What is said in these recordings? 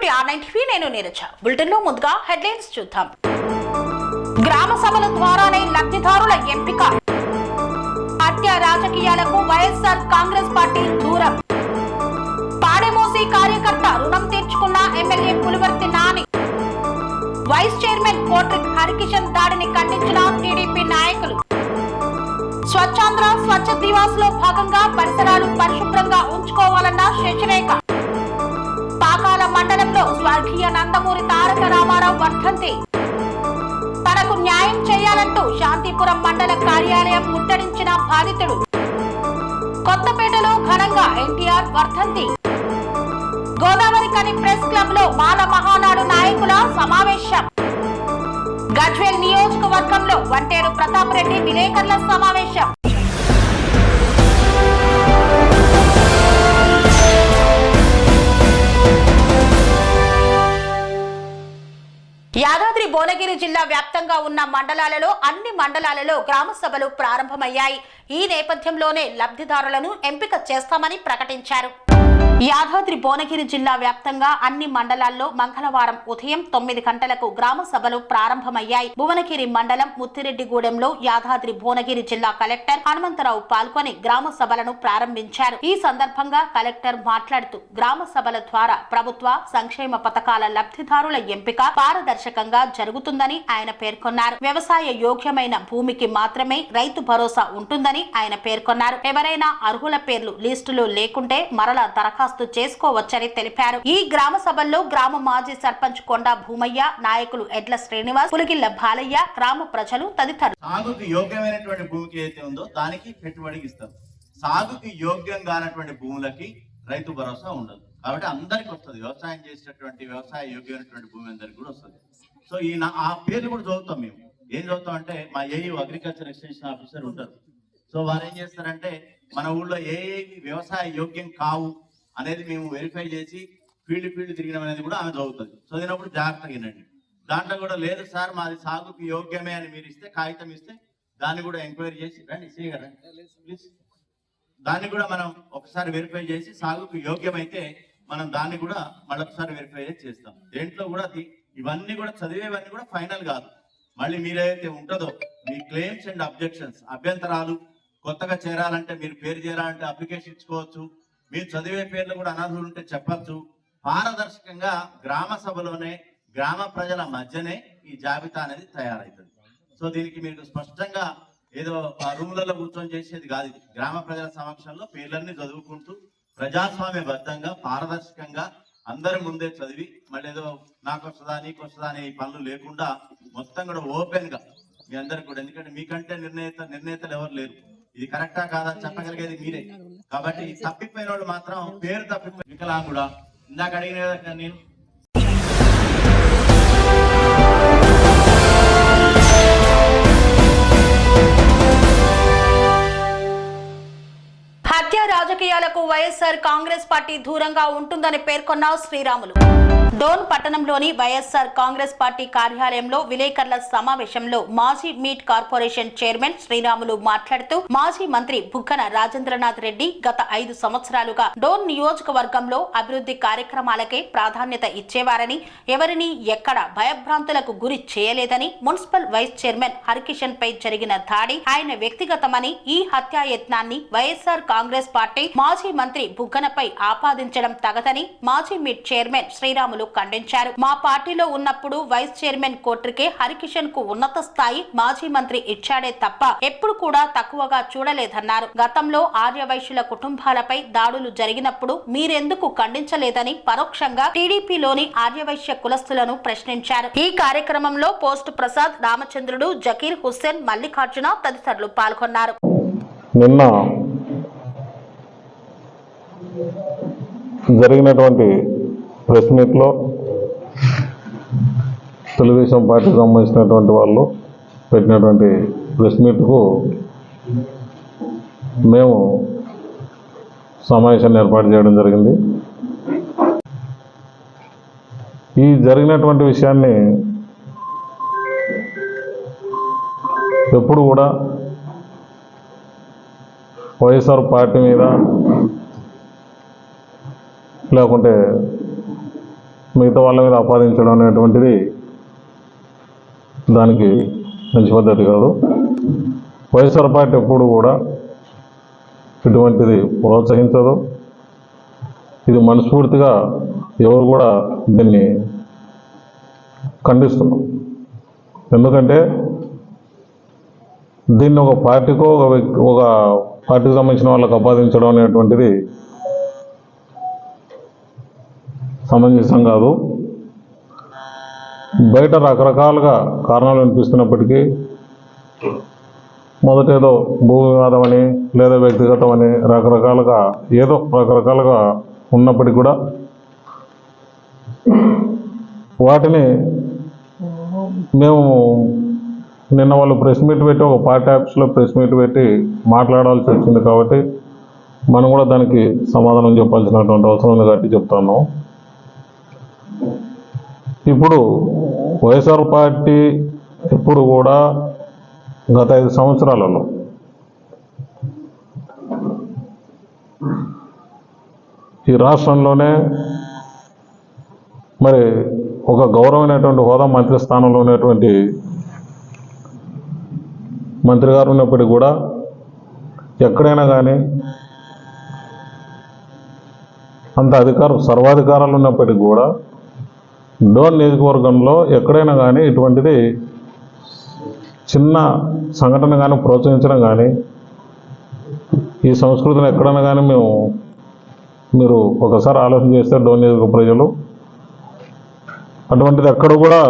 To R9 TV. నేను Neeraja. Bulletin లో ముందుగా హెడ్లైన్స్ చూద్దాం. గ్రామ సభల ద్వారానే లబ్ధిదారుల ఎంపిక. హత్య రాజకీయాలకు వైఎస్ఆర్ కాంగ్రెస్ పార్టీ దూరం. పాడెమోసి కార్యకర్త రుణం తీర్చుకున్న MLA Pulivarthi Nani. Vice chairman Kotrike Harikishan దాడిని ఖండించిన టీడీపీ నాయకులు. స్వచ్ఛాంధ్ర స్వచ్ఛ దివాస్ లో భాగంగా పరిసరాలు పరిశుభ్రంగా ఉంచుకోవాలన్న శశిరేఖ. పాకాల మండలంలో స్వర్గీయ నందమూరి తారక రామారావు వర్ధంతి. తనకు న్యాయం చేయాలంటూ శాంతిపురం మండల కార్యాలయం ముట్టడించిన బాధితుడు. కొత్తపేటలో ఘనంగా ఎన్టీఆర్ వర్ధంతి. గోదావరి కని ప్రెస్ క్లబ్ లో మాల మహానాడు నాయకుల సమావేశం. గజ్వేల్ నియోజకవర్గంలో వంటేరు ప్రతాప్ రెడ్డి విలేకరుల సమావేశం. యాదాద్రి భువనగిరి జిల్లా వ్యాప్తంగా ఉన్న మండలాలలో అన్ని మండలాలలో గ్రామ సభలు ప్రారంభమయ్యాయి. ఈ నేపథ్యంలోనే లబ్ధిదారులను ఎంపిక చేస్తామని ప్రకటించారు. యాదాద్రి భువనగిరి జిల్లా వ్యాప్తంగా అన్ని మండలాల్లో మంగళవారం ఉదయం 9 గంటలకు గ్రామ సభలు ప్రారంభమయ్యాయి. భువనగిరి మండలం ముత్తిరెడ్డిగూడెంలో యాదాద్రి భువనగిరి జిల్లా కలెక్టర్ హనుమంతరావు పాల్గొని గ్రామ సభలను ప్రారంభించారు. ఈ సందర్భంగా కలెక్టర్ మాట్లాడుతూ గ్రామ సభల ద్వారా ప్రభుత్వ సంక్షేమ పథకాల లబ్ధిదారుల ఎంపిక పారదర్శకంగా జరుగుతుందని ఆయన పేర్కొన్నారు. వ్యవసాయ యోగ్యమైన భూమికి మాత్రమే రైతు భరోసా ఉంటుందని ఆయన పేర్కొన్నారు. ఎవరైనా అర్హుల పేర్లు లిస్టులో లేకుంటే మరలా దరఖాస్తు చేసుకోవచ్చని తెలిపారు. ఈ గ్రామ సభల్లో గ్రామ మాజీ సర్పంచ్ కొండా భూమయ్య, నాయకులు ఎడ్ల శ్రీనివాస్, పులిగిళ్ల బాలయ్య, గ్రామ ప్రజలు తదితరులు. సాగుకు యోగ్యమైనటువంటి భూమికి ఏదైతే ఉందో దానికి పెట్టుబడికి ఇస్తారు. సాగుకి యోగ్యం కానటువంటి భూములకి రైతు భరోసా ఉండదు. కాబట్టి అందరికి వస్తుంది. వ్యవసాయం చేసేటటువంటి వ్యవసాయ యోగ్యమైనటువంటి భూమి అందరికి కూడా వస్తుంది. సో ఆ పేర్లు కూడా చదువుతాం. మేము ఏం చదువుతాం అంటే మా ఏయూ అగ్రికల్చర్ ఎక్స్టెన్షన్ ఆఫీసర్ ఉంటారు. సో వారు ఏం చేస్తారంటే మన ఊళ్ళో ఏ వ్యవసాయ యోగ్యం కావు అనేది మేము వెరిఫై చేసి ఫీల్డ్ తిరిగినాం అనేది కూడా ఆమె చదువుతుంది. చదివినప్పుడు జాగ్రత్తగా వినండి. దాంట్లో కూడా లేదు సార్ మాది సాగుకి యోగ్యమే అని మీరు ఇస్తే కాగితం ఇస్తే దాన్ని కూడా ఎంక్వైరీ చేసి రండి ప్లీజ్ దాన్ని కూడా మనం ఒకసారి వెరిఫై చేసి సాగుకు యోగ్యమైతే మనం దాన్ని కూడా మళ్ళొకసారి వెరిఫై చేస్తాం. దేంట్లో కూడా ఇవన్నీ కూడా చదివేవన్నీ కూడా ఫైనల్ కాదు. మళ్ళీ మీరైతే ఉంటుందో మీ క్లెయిమ్స్ అండ్ అబ్జెక్షన్స్, అభ్యంతరాలు, కొత్తగా చేరాలంటే మీరు పేరు చేరాలంటే అప్లికేషన్ ఇచ్చుకోవచ్చు. మీరు చదివే పేర్లు కూడా అనర్హులు ఉంటే చెప్పచ్చు. పారదర్శకంగా గ్రామ సభలోనే గ్రామ ప్రజల మధ్యనే ఈ జాబితా అనేది తయారవుతుంది. సో దీనికి మీరు స్పష్టంగా ఏదో ఆ రూమ్లలో కూర్చొని చేసేది కాదు. ఇది గ్రామ ప్రజల సమక్షంలో పేర్లన్నీ చదువుకుంటూ ప్రజాస్వామ్యబద్ధంగా పారదర్శకంగా అందరి ముందే చదివి మళ్ళీ ఏదో నాకు వస్తుందా నీకు వస్తుందా అనే పనులు లేకుండా మొత్తం కూడా ఓపెన్ గా మీ అందరికి కూడా, ఎందుకంటే మీకంటే నిర్ణేతలు ఎవరు లేరు. ఇది కరెక్టా కాదా చెప్పగలిగేది మీరే. కాబట్టి తప్పిపోయిన వాళ్ళు మాత్రం పేరు తప్పిపోయి వికలాంగుడా ఇందాక అడిగిన నేను హత్య రాజకీయాలకు వైఎస్ఆర్ కాంగ్రెస్ పార్టీ దూరంగా ఉంటుందని పేర్కొన్న శ్రీరాములు. డోన్ పట్టణంలోని వైఎస్ఆర్ కాంగ్రెస్ పార్టీ కార్యాలయంలో విలేకరుల సమావేశంలో మాజీ మీట్ కార్పొరేషన్ చైర్మన్ శ్రీరాములు మాట్లాడుతూ మాజీ మంత్రి బుగ్గన రాజేంద్రనాథ్ రెడ్డి గత 5 సంవత్సరాలుగా డోన్ నియోజకవర్గంలో అభివృద్ధి కార్యక్రమాలకే ప్రాధాన్యత ఇచ్చేవారని, ఎవరిని ఎక్కడ భయభ్రాంతులకు గురి చేయలేదని, మున్సిపల్ వైస్ చైర్మన్ హరికిషన్ పై జరిగిన దాడి ఆయన వ్యక్తిగతమని, ఈ హత్యాయత్నాన్ని వైఎస్ఆర్ కాంగ్రెస్ పార్టీ మాజీ మంత్రి బుగ్గనపై ఆపాదించడం తగదని మాజీ మీట్ చైర్మన్ శ్రీరాములు ఖండించారు. మా పార్టీలో ఉన్నప్పుడు వైస్ చైర్మన్ కోట్రికే హరికిషన్ కు ఉన్నత స్థాయి మాజీ మంత్రి ఇచ్చాడే తప్ప ఎప్పుడు కూడా తక్కువగా చూడలేదన్నారు. గతంలో ఆర్యవైశ్యుల కుటుంబాలపై దాడులు జరిగినప్పుడు మీరెందుకు ఖండించలేదని పరోక్షంగా టీడీపీలోని ఆర్యవైశ్య కులస్తులను ప్రశ్నించారు. ఈ కార్యక్రమంలో పోస్ట్ ప్రసాద్, రామచంద్రుడు, జకీర్ హుస్సేన్, మల్లికార్జున తదితరులు పాల్గొన్నారు. నిన్న జరిగినటువంటి ప్రెస్ మీట్లో తెలుగుదేశం పార్టీకి సంబంధించినటువంటి వాళ్ళు పెట్టినటువంటి ప్రెస్ మీట్కు మేము సమావేశాన్ని ఏర్పాటు చేయడం జరిగింది. ఈ జరిగినటువంటి విషయాన్ని ఎప్పుడు కూడా వైఎస్ఆర్ పార్టీ మీద లేకుంటే మిగతా వాళ్ళ మీద ఆపాదించడం అనేటువంటిది దానికి మంచి పద్ధతి కాదు. వైఎస్ఆర్ పార్టీ ఎప్పుడు కూడా ఇటువంటిది ప్రోత్సహించదు. ఇది మనస్ఫూర్తిగా ఎవరు కూడా దీన్ని ఖండిస్తున్నాం. ఎందుకంటే దీన్ని ఒక పార్టీకో ఒక పార్టీకి సంబంధించిన వాళ్ళకి ఆపాదించడం అనేటువంటిది సమంజసం కాదు. బయట రకరకాలుగా కారణాలు వినిపిస్తున్నప్పటికీ మొదటేదో భూ వివాదం అని లేదా వ్యక్తిగతం అని రకరకాలుగా ఉన్నప్పటికీ కూడా వాటిని మేము నిన్న వాళ్ళు ప్రెస్ మీట్ పెట్టి ఒక పార్టీ ఆఫీస్లో ప్రెస్ మీట్ పెట్టి మాట్లాడాల్సి వచ్చింది కాబట్టి మనం కూడా దానికి సమాధానం చెప్పాల్సినటువంటి అవసరం ఉంది కాబట్టి చెప్తాను. ఇప్పుడు వైఎస్ఆర్ పార్టీ ఎప్పుడు కూడా గత 5 సంవత్సరాలలో ఈ రాష్ట్రంలోనే మరి ఒక గౌరవమైనటువంటి హోదా మంత్రి స్థానంలో ఉన్నటువంటి మంత్రి గారు ఉన్నప్పటికీ కూడా ఎక్కడైనా కానీ అంత సర్వాధికారాలు ఉన్నప్పటికీ కూడా డోన్ నియోజకవర్గంలో ఎక్కడైనా కానీ ఇటువంటిది చిన్న సంఘటన కానీ ప్రోత్సహించడం కానీ ఈ సంస్కృతిని ఎక్కడైనా కానీ మీరు ఒకసారి ఆలోచన చేస్తే డోన్ నియోజకవర్గ ప్రజలు అటువంటిది ఎక్కడ కూడా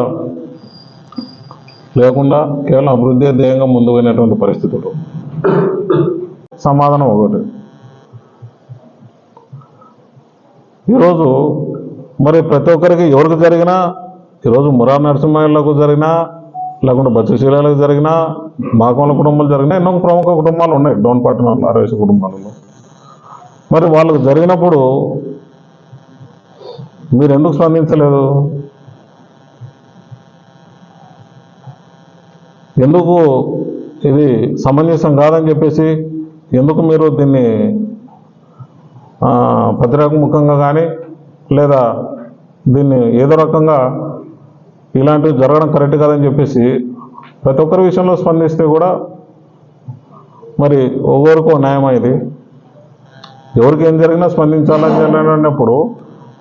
లేకుండా కేవలం అభివృద్ధి ధ్యేయంగా ముందు పోయినటువంటి పరిస్థితులు. సమాధానం ఒకటి. ఈరోజు మరి ప్రతి ఒక్కరికి ఎవరికి జరిగినా, ఈరోజు మురారి నరసింహయ్యలకు జరిగినా, లేకుంటే బచ్చశీలకు జరిగినా, మాకమల కుటుంబాలు జరిగినా, ఎన్నో ప్రముఖ కుటుంబాలు ఉన్నాయి డోన్ పట్టణంలో 60 కుటుంబాలలో. మరి వాళ్ళకు జరిగినప్పుడు మీరు ఎందుకు స్పందించలేదు? ఎందుకు ఇది సమంజసం కాదని చెప్పేసి ఎందుకు మీరు దీన్ని పత్రికాముఖంగా కానీ లేదా దీన్ని ఏదో రకంగా ఇలాంటివి జరగడం కరెక్ట్ కాదని చెప్పేసి ప్రతి ఒక్కరి విషయంలో స్పందిస్తే కూడా మరి ఒక్కొక్కరికో న్యాయం ఇది. ఎవరికి ఏం జరిగినా స్పందించాలని అన్నప్పుడు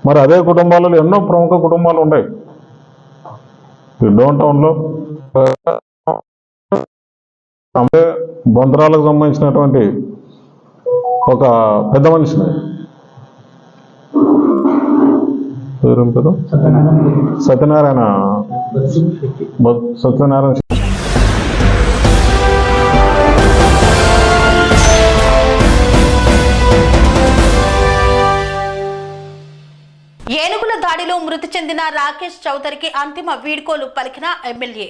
మరి అదే కుటుంబాలలో ఎన్నో ప్రముఖ కుటుంబాలు ఉన్నాయి ఈ డౌన్ టౌన్లో. బొందరాలకు సంబంధించినటువంటి ఒక పెద్ద మనిషిని సత్యనారాయణ ఏనుగుల దాడిలో మృతి చెందిన రాకేష్ చౌదరికి అంతిమ వీడ్కోలు పలికిన ఎమ్మెల్యే.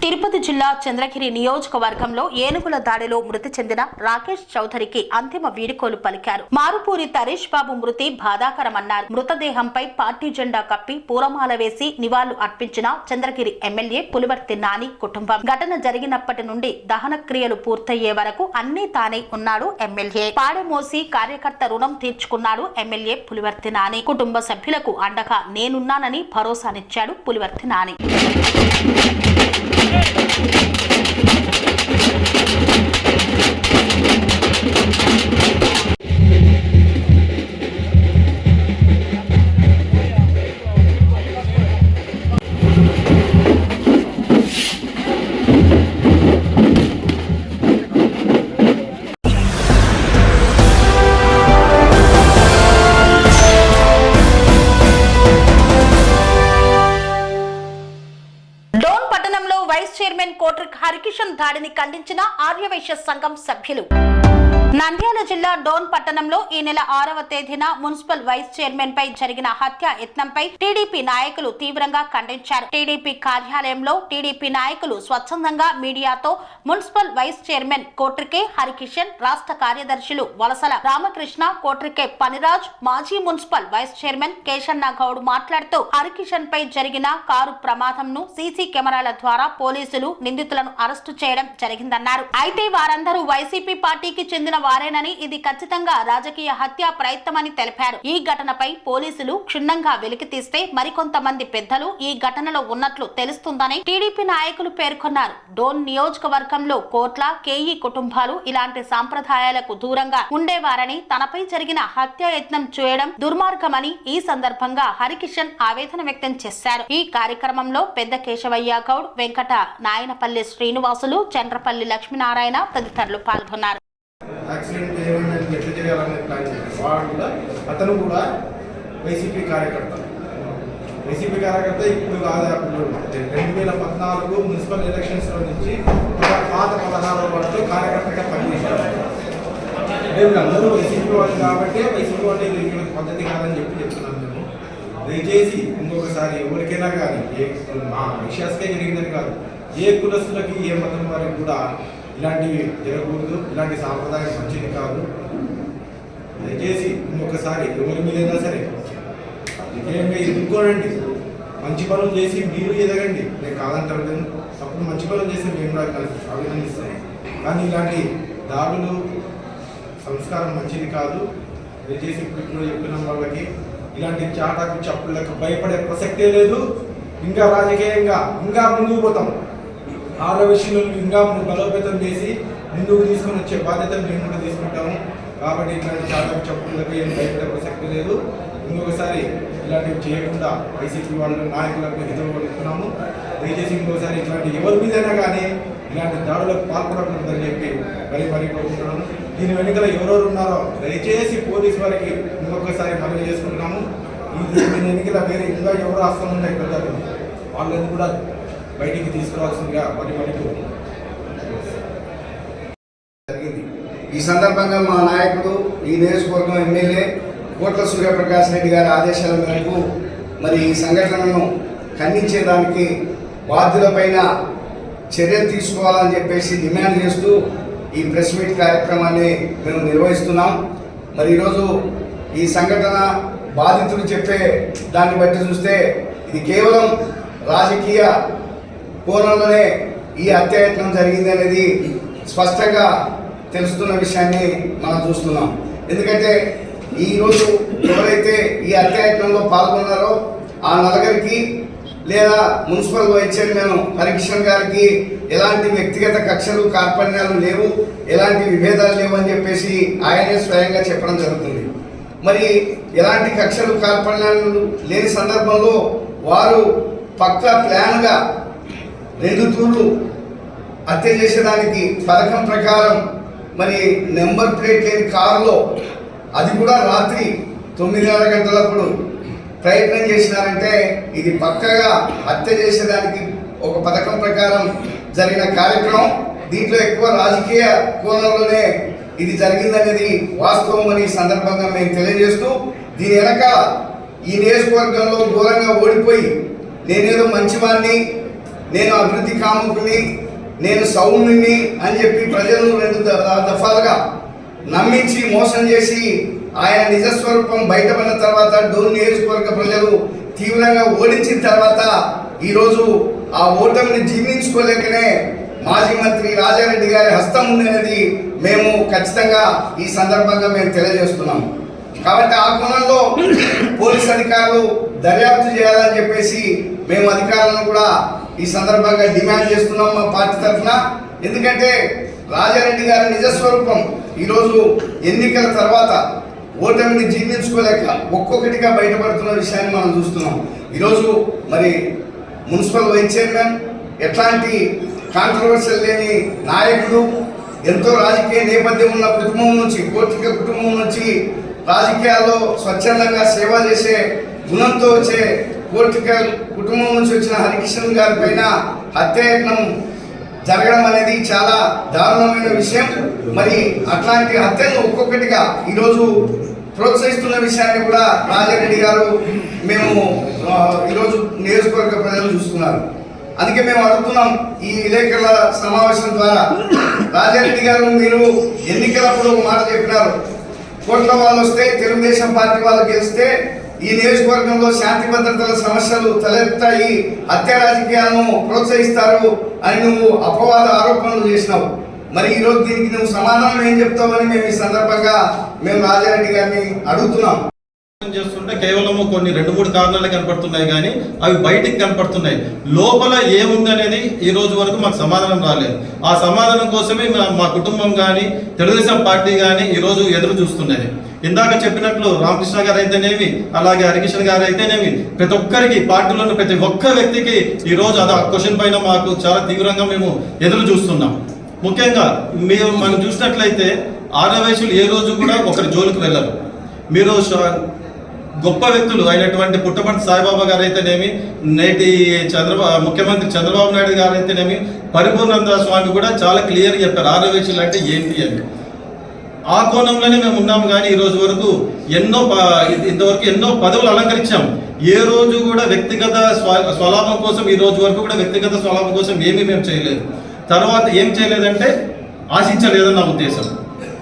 తిరుపతి జిల్లా చంద్రగిరి నియోజకవర్గంలో ఏనుగుల దాడిలో మృతి చెందిన రాకేష్ చౌదరికి అంతిమ వీడ్కోలు పలికారు. మారుపూరి తరీష్ బాబు మృతి బాధాకరమన్నారు. మృతదేహంపై పార్టీ జెండా కప్పి పూలమాల వేసి నివాళులు అర్పించిన చంద్రగిరి ఎమ్మెల్యే పులివర్తి నాని కుటుంబం. ఘటన జరిగినప్పటి నుండి దహన క్రియలు పూర్తయ్యే వరకు అన్నీ తానే ఉన్నాడు ఎమ్మెల్యే. పాడెమోసి కార్యకర్త రుణం తీర్చుకున్నాడు ఎమ్మెల్యే పులివర్తి నాని. కుటుంబ సభ్యులకు అండగా నేనున్నానని భరోసానిచ్చాడు పులివర్తి నాని. చైర్మన్ కోట్రిక్ హరికిషన్ దాడిని ఖండించిన ఆర్యవైశ్య సంఘం సభ్యులు. నంద్యాల జిల్లా డోన్ పట్టణంలో ఈ నెల 6వ తేదీన మున్సిపల్ వైస్ చైర్మన్ పై జరిగిన హత్య యత్నంపై టీడీపీ నాయకులు తీవ్రంగా ఖండించారు. టీడీపీ కార్యాలయంలో టీడీపీ నాయకులు స్వచ్ఛందంగా మీడియాతో municipal vice chairman Kotrike Harikishan, రాష్ట్ర కార్యదర్శులు వలసల రామకృష్ణ, కోట్రికే పనిరాజ్, మాజీ municipal vice chairman Keshanna Goud మాట్లాడుతూ హరికిషన్ పై జరిగిన కారు ప్రమాదంను సీసీ కెమెరాల ద్వారా పోలీసులు నిందితులను అరెస్టు చేయడం జరిగిందన్నారు. అయితే వారందరూ వైసీపీ పార్టీకి చెందిన వారేనని ఇది ఖచ్చితంగా రాజకీయ హత్యా ప్రయత్నమని తెలిపారు. ఈ ఘటనపై పోలీసులు క్షుణ్ణంగా వెలికితీస్తే మరికొంతమంది పెద్దలు ఈ ఘటనలో ఉన్నట్లు తెలుస్తుందని టీడీపీ నాయకులు పేర్కొన్నారు. డోన్ నియోజకవర్గంలో కోట్ల కేఈ కుటుంబాలు ఇలాంటి సాంప్రదాయాలకు దూరంగా ఉండేవారని, తనపై జరిగిన హత్యాయత్నం చేయడం దుర్మార్గమని ఈ సందర్భంగా హరికిషన్ ఆవేదన వ్యక్తం చేశారు. ఈ కార్యక్రమంలో పెద్ద కేశవయ్య గౌడ్, వెంకట నాయనపల్లి శ్రీనివాసులు, చంద్రపల్లి లక్ష్మీనారాయణ తదితరులు పాల్గొన్నారు. యాక్సిడెంట్ ఎట్లా చేయాలనే ప్లాన్ చేశారు. వాడు కూడా అతను కూడా వైసీపీ కార్యకర్త ఇప్పుడు కాదు, 2014 మున్సిపల్ ఎలక్షన్స్లో నుంచి పాత 16వ వార్డులో కార్యకర్తగా పనిచేశారు. మేము అందరూ వైసీపీ వాళ్ళు కాబట్టి వైసీపీ వాళ్ళు ఇది పద్ధతి కాదని చెప్తున్నాను. నేను దయచేసి ఇంకొకసారి ఎవరికైనా కానీ మా విశ్వాసకే జరిగిందని కాదు, ఏ కులస్తులకి ఏ మతం వారికి కూడా ఇలాంటివి జరగకూడదు. ఇలాంటి సాంప్రదాయం మంచిది కాదు. దయచేసి ఇంకొకసారి ఎవరి మీదైనా సరే విజయంగా ఎదుర్కోనండి. మంచి పనులు చేసి మీరు ఎదగండి, నేను కాదంటాను. అప్పుడు మంచి పనులు చేసి మేము కూడా అభినందిస్తాను. కానీ ఇలాంటి దాడులు సంస్కారం మంచిది కాదు. దయచేసి ఇప్పుడు చెప్పిన వాళ్ళకి ఇలాంటి చాటాకు చప్పులకు భయపడే ప్రసక్తే లేదు. ఇంకా రాజకీయంగా ఇంకా ముందుకు పోతాం. విషయంలో ఇంకా బలోపేతం చేసి ముందుకు తీసుకొని వచ్చే బాధ్యతలు మేము కూడా తీసుకుంటాము. కాబట్టి ఇట్లాంటి చాటాకు చప్పులకు ఏం భయపడే ప్రసక్తి లేదు. ఇంకొకసారి ఇలాంటివి చేయకుండా వైసీపీ వాళ్ళ నాయకులకు హితవు పలుకుతున్నాము. దయచేసి ఇంకొకసారి ఇట్లాంటి ఎవరి మీదైనా కానీ ఇలాంటి దాడులకు పాల్పడకూడదని చెప్పి మరీ కోరుకుంటున్నాము. దీని వెనుకల ఎవరెవరు ఉన్నారో దయచేసి పోలీసు వారికి ఇంకొకసారి మనవి చేసుకుంటున్నాము. దీని వెనుకల వేరే ఇంకా ఎవరు హస్తం ఉన్నాయి పెద్దలు, వాళ్ళని కూడా బయటికి తీసుకురావాల్సిందిగా మరి జరిగింది. ఈ సందర్భంగా మా నాయకుడు, ఈ నియోజకవర్గం ఎమ్మెల్యే కోట్ల సూర్యప్రకాష్ రెడ్డి గారి ఆదేశాల మేరకు మరి ఈ సంఘటనను ఖండించేదానికి బాధ్యులపైన చర్యలు తీసుకోవాలని చెప్పేసి డిమాండ్ చేస్తూ ఈ ప్రెస్ మీట్ కార్యక్రమాన్ని మేము నిర్వహిస్తున్నాం. మరి ఈరోజు ఈ సంఘటన బాధితులు చెప్పే దాన్ని బట్టి చూస్తే ఇది కేవలం రాజకీయ కోణంలోనే ఈ హత్యాయత్నం జరిగింది అనేది స్పష్టంగా తెలుస్తున్న విషయాన్ని మనం చూస్తున్నాం. ఎందుకంటే ఈరోజు ఎవరైతే ఈ హత్యాయత్నంలో పాల్గొన్నారో ఆ నలుగురికి లేదా మున్సిపల్ వైస్ చైర్మన్ హరికిషన్ గారికి ఎలాంటి వ్యక్తిగత కక్షలు కార్పణ్యాలు లేవు, ఎలాంటి విభేదాలు లేవు అని చెప్పేసి ఆయనే స్వయంగా చెప్పడం జరుగుతుంది. మరి ఎలాంటి కక్షలు కార్పణ్యాలు లేని సందర్భంలో వారు పక్కా ప్లాన్గా 2 తూర్లు హత్య చేసేదానికి పథకం ప్రకారం మరి నెంబర్ ప్లేట్ లేని కారులో, అది కూడా రాత్రి 9:30 గంటలప్పుడు ప్రయత్నం చేసినారంటే ఇది పక్కగా హత్య చేసేదానికి ఒక పథకం ప్రకారం జరిగిన కార్యక్రమం. దీంట్లో ఎక్కువ రాజకీయ కోణంలోనే ఇది జరిగిందనేది వాస్తవం అని సందర్భంగా మేము తెలియజేస్తూ, దీని వెనక ఈ నియోజకవర్గంలో ఘోరంగా ఓడిపోయి నేనేదో మంచివాడిని, నేను అభివృద్ధి కాముకుని, నేను సౌమ్యుని అని చెప్పి ప్రజలను 2 దఫాలుగా నమ్మించి మోసం చేసి ఆయన నిజస్వరూపం బయటపడిన తర్వాత డోన్ నియోజకవర్గ ప్రజలు తీవ్రంగా ఓడించిన తర్వాత ఈరోజు ఆ ఓటమిని జీర్ణించుకోలేకనే మాజీ మంత్రి రాజారెడ్డి గారి హస్తం ఉందనేది మేము ఖచ్చితంగా ఈ సందర్భంగా మేము తెలియజేస్తున్నాం. కాబట్టి ఆ కోణంలో పోలీస్ అధికారులు దర్యాప్తు చేయాలని చెప్పేసి మేము అధికారులను కూడా ఈ సందర్భంగా డిమాండ్ చేస్తున్నాం మా పార్టీ తరఫున. ఎందుకంటే రాజారెడ్డి గారి నిజస్వరూపం ఈరోజు ఎన్నికల తర్వాత ఓటమిని జీర్ణించుకోలేక ఒక్కొక్కటిగా బయటపడుతున్న విషయాన్ని మనం చూస్తున్నాం. ఈరోజు మరి మున్సిపల్ వైస్ చైర్మన్ ఎట్లాంటి కాంట్రవర్షియల్ లేని నాయకుడు, ఎంతో రాజకీయ నేపథ్యం ఉన్న కుటుంబం నుంచి, కోర్తిక కుటుంబం నుంచి రాజకీయాల్లో స్వచ్ఛందంగా సేవ చేసే గుణంతో వచ్చే కోర్తిక కుటుంబం నుంచి వచ్చిన హరికిషన్ గారి పైన హత్యాయత్నం జరగడం అనేది చాలా దారుణమైన విషయం. మరి అట్లాంటి హత్యలను ఒక్కొక్కటిగా ఈరోజు ప్రోత్సహిస్తున్న విషయాన్ని కూడా రాజారెడ్డి గారు మేము ఈరోజు నియోజకవర్గ ప్రజలు చూస్తున్నారు. అందుకే మేము అడుగుతున్నాం ఈ విలేకరుల సమావేశం ద్వారా, రాజారెడ్డి గారు మీరు ఎన్నికలప్పుడు ఒక మాట చెప్పినారు, కోట్ల వాళ్ళు వస్తే తెలుగుదేశం పార్టీ వాళ్ళు గెలిస్తే ఈ నియోజకవర్గంలో శాంతి భద్రతల సమస్యలు తలెత్తాయి, హత్య రాజకీయాలను ప్రోత్సహిస్తారు అని నువ్వు అపవాద ఆరోపణలు చేసినావు. మరి ఈరోజు దీనికి నువ్వు సమాధానం ఏం చెప్తావని మేము ఈ సందర్భంగా మేము రాజారెడ్డి గారిని అడుగుతున్నాం. చేస్తుంటే కేవలం కొన్ని 2-3 కారణాలు కనపడుతున్నాయి కానీ అవి బయటికి కనపడుతున్నాయి. లోపల ఏముంది అనేది ఈ రోజు వరకు మాకు సమాధానం రాలేదు. ఆ సమాధానం కోసమే మా కుటుంబం కానీ తెలుగుదేశం పార్టీ కానీ ఈరోజు ఎదురు చూస్తున్నది. ఇందాక చెప్పినట్లు రామకృష్ణ గారు అయితేనేమి, అలాగే హరికిషన్ గారు అయితేనేమి, ప్రతి ఒక్కరికి పార్టీలో ఉన్న ప్రతి ఒక్క వ్యక్తికి ఈరోజు అది ఆ క్వశ్చన్ పైన మాకు చాలా తీవ్రంగా మేము ఎదురు చూస్తున్నాం. ముఖ్యంగా మనం చూసినట్లయితే ఆర్యవైశ్యులు ఏ రోజు కూడా ఒకరి జోలికి వెళ్ళరు. మీరు గొప్ప వ్యక్తులు అయినటువంటి పుట్టపర్తి సాయిబాబా గారు అయితేనేమి, నేటి ముఖ్యమంత్రి చంద్రబాబు నాయుడు గారు అయితేనేమి, పరిపూర్ణానంద స్వామి కూడా చాలా క్లియర్గా చెప్పారు ఆర్యవైశ్యులు అంటే ఏంటి అని. ఆ కోణంలోనే మేము ఉన్నాము. కానీ ఈ రోజు వరకు ఇంతవరకు ఎన్నో పదవులు అలంకరించాం. ఏ రోజు కూడా వ్యక్తిగత స్వలాభం కోసం ఈ రోజు వరకు కూడా వ్యక్తిగత స్వలాభం కోసం ఏమీ మేము చేయలేదు. తర్వాత ఏం చేయలేదంటే ఆశించలేదని నా ఉద్దేశం.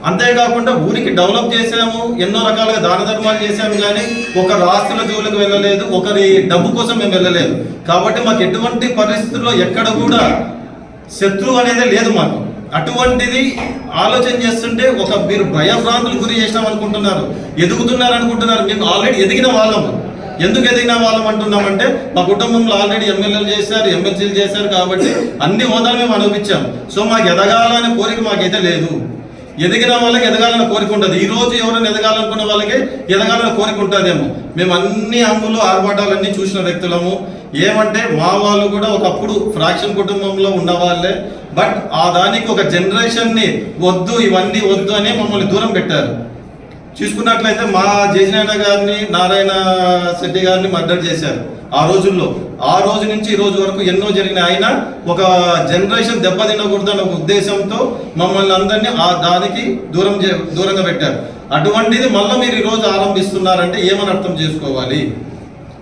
అంతేకాకుండా ఊరికి డెవలప్ చేసాము, ఎన్నో రకాలుగా దాన ధర్మాలు చేసాము, కానీ ఒకరి ఆస్తుల జోలికి వెళ్ళలేదు, ఒకరి డబ్బు కోసం మేము వెళ్ళలేదు. కాబట్టి మాకు ఎటువంటి పరిస్థితుల్లో ఎక్కడ కూడా శత్రువు అనేది లేదు మాకు. అటువంటిది ఆలోచన చేస్తుంటే మీరు భయభ్రాంతులు గురి చేసినాం అనుకుంటున్నారు, ఎదుగుతున్నారు అనుకుంటున్నారు. మేము ఆల్రెడీ ఎదిగిన వాళ్ళము. ఎందుకు ఎదిగిన వాళ్ళం అంటున్నామంటే మా కుటుంబంలో ఆల్రెడీ ఎమ్మెల్యేలు చేశారు, ఎమ్మెల్సీలు చేశారు, కాబట్టి అన్ని హోదాలు మేము అనుభవించాం. సో మాకు ఎదగాలనే కోరిక మాకైతే లేదు. ఎదిగిన వాళ్ళకి ఎదగాలని కోరిక ఉంటుంది. ఈ రోజు ఎవరైనా ఎదగాలనుకున్న వాళ్ళకి ఎదగాలని కోరిక ఉంటుందేమో. మేము అన్ని హంగులు ఆర్భాటాలన్నీ చూసిన వ్యక్తులము. ఏమంటే మా వాళ్ళు కూడా ఒకప్పుడు ఫ్రాక్షన్ కుటుంబంలో ఉన్న వాళ్ళే. బట్ ఆ దానికి ఒక జనరేషన్ని వద్దు, ఇవన్నీ వద్దు అని మమ్మల్ని దూరం పెట్టారు. చూసుకున్నట్లయితే మా జేజనాయుడు గారిని, నారాయణ శెట్టి గారిని మర్డర్ చేశారు ఆ రోజుల్లో. ఆ రోజు నుంచి ఈ రోజు వరకు ఎన్నో జరిగిన ఆయన ఒక జనరేషన్ దెబ్బతినకూడదన్న ఒక ఉద్దేశంతో మమ్మల్ని అందరినీ ఆ దానికి దూరంగా పెట్టారు. అటువంటిది మళ్ళీ మీరు ఈరోజు ఆరంభిస్తున్నారంటే ఏమని అర్థం చేసుకోవాలి?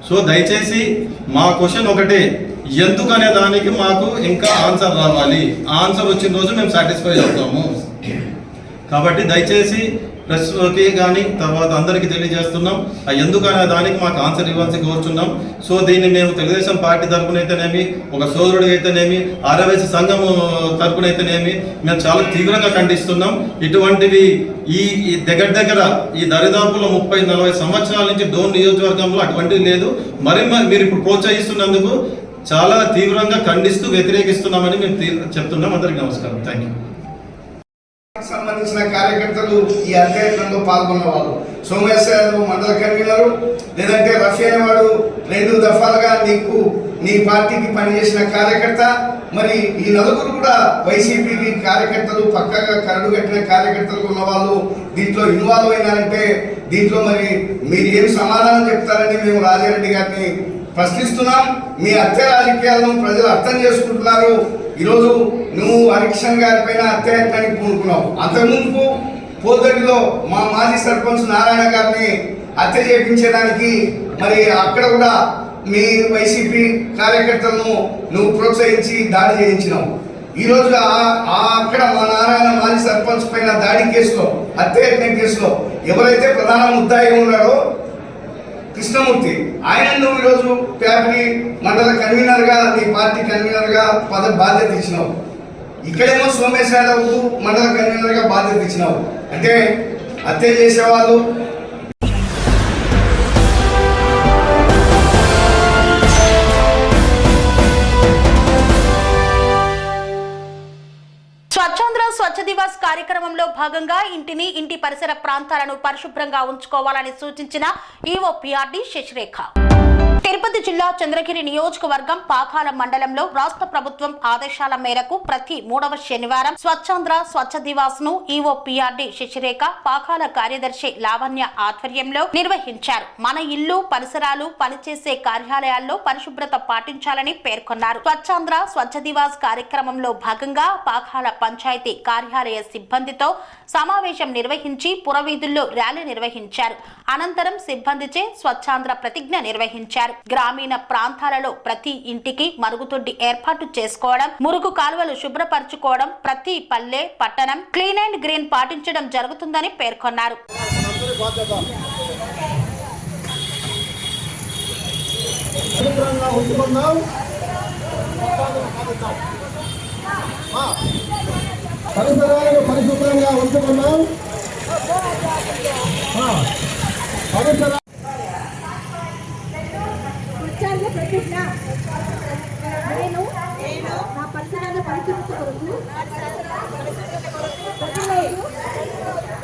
సో దయచేసి మా క్వశ్చన్ ఒకటే, ఎందుకనే దానికి మాకు ఇంకా ఆన్సర్ రావాలి. ఆ ఆన్సర్ వచ్చిన రోజు మేము సాటిస్ఫై అవుతాము. కాబట్టి దయచేసి ప్రెస్కి కానీ తర్వాత అందరికీ తెలియజేస్తున్నాం, ఎందుకనే దానికి మాకు ఆన్సర్ ఇవ్వాల్సి కోరుచున్నాం. సో దీన్ని మేము తెలుగుదేశం పార్టీ తరపున అయితేనేమి, ఒక సోదరుడు అయితేనేమి, ఆర్యవైశ్య సంఘం తరపున అయితేనేమి మేము చాలా తీవ్రంగా ఖండిస్తున్నాం. ఇటువంటివి ఈ దగ్గర ఈ దరిదాపులో 30-40 సంవత్సరాల నుంచి డోన్ నియోజకవర్గంలో అటువంటిది లేదు. మరి మీరు ఇప్పుడు ప్రోత్సహిస్తున్నందుకు చాలా తీవ్రంగా ఖండిస్తూ వ్యతిరేకిస్తున్నామని మేము చెప్తున్నాం. అందరికీ నమస్కారం. Thank you. సంబంధించిన కార్యకర్తలు ఈ అధ్యయనంలో పాల్గొన్న వాళ్ళు సోమేశ్వర మండల కన్వీనరు, లేదంటే రఫీ అనేవాడు 2 దఫాలుగా నీ పార్టీకి పనిచేసిన కార్యకర్త. మరి ఈ నలుగురు కూడా వైసీపీకి కార్యకర్తలు, పక్కగా కరడు కట్టిన కార్యకర్తలు ఉన్న వాళ్ళు దీంట్లో ఇన్వాల్వ్ అయినారంటే దీంట్లో మరి మీరు ఏం సమాధానం చెప్తారని మేము రాజారెడ్డి గారిని ప్రశ్నిస్తున్నాం. మీ హత్య రాజకీయాలను ప్రజలు అర్థం చేసుకుంటున్నారు. ఈరోజు నువ్వు హరికిషన్ గారి పైన హత్యాయత్నానికి పూనుకున్నావు. అంతకుముందు పోతడిలో మా మాజీ సర్పంచ్ నారాయణ గారిని హత్య చేయించడానికి మరి అక్కడ కూడా మీ వైసీపీ కార్యకర్తలను నువ్వు ప్రోత్సహించి దాడి చేయించినావు. ఈరోజు అక్కడ మా నారాయణ మాజీ సర్పంచ్ పైన దాడి కేసులో, హత్యాయత్నం కేసులో ఎవరైతే ప్రధాన ముద్దాయి ఉన్నాడో కృష్ణమూర్తి, ఆయన నువ్వు ఈరోజు ప్యాపిలి మండల కన్వీనర్గా, నీ పార్టీ కన్వీనర్గా బాధ్యత ఇచ్చినావు. ఇక్కడేమో సోమేశ్ యాదవ్కు మండల కన్వీనర్గా బాధ్యత ఇచ్చినావు. అంటే హత్య చేసేవాళ్ళు స్వచ్ఛ దివాస్ కార్యక్రమంలో భాగంగా ఇంటిని, ఇంటి పరిసర ప్రాంతాలను పరిశుభ్రంగా ఉంచుకోవాలని సూచించిన ఈవో పిఆర్డి శశిరేఖ. తిరుపతి జిల్లా చంద్రగిరి నియోజకవర్గం పాకాల మండలంలో రాష్ట్ర ప్రభుత్వం ఆదేశాల మేరకు ప్రతి 3వ శనివారం స్వచ్ఛాంధ్ర స్వచ్ఛ దివాస్ ను ఈవో పిఆర్డి శశిరేఖ, పాకాల కార్యదర్శి లావణ్య ఆధ్వర్యంలో నిర్వహించారు. మన ఇల్లు, పరిసరాలు, పనిచేసే కార్యాలయాల్లో పరిశుభ్రత పాటించాలని పేర్కొన్నారు. స్వచ్ఛాంధ్ర స్వచ్ఛ దివాస్ కార్యక్రమంలో భాగంగా పాకాల పంచాయతీ కార్యాలయ సిబ్బందితో సమావేశం నిర్వహించి పురవీధుల్లో ర్యాలీ నిర్వహించారు. అనంతరం సిబ్బందిచే స్వచ్ఛాంధ్ర ప్రతిజ్ఞ నిర్వహించారు. గ్రామీణ ప్రాంతాలలో ప్రతి ఇంటికి మరుగుదొడ్డి ఏర్పాటు చేసుకోవడం, మురుగు కాలువలు శుభ్రపరచుకోవడం, ప్రతి పల్లె, పట్టణం క్లీన్ అండ్ గ్రీన్ పాటించడం జరుగుతుందని పేర్కొన్నారు. పరిసరాలను పరిశుభ్రంగా ఉంచుకున్నాం. పరిసర నేను నా పరిసరాల పరిశుభ్రత కొరకు ప్రతిరోజు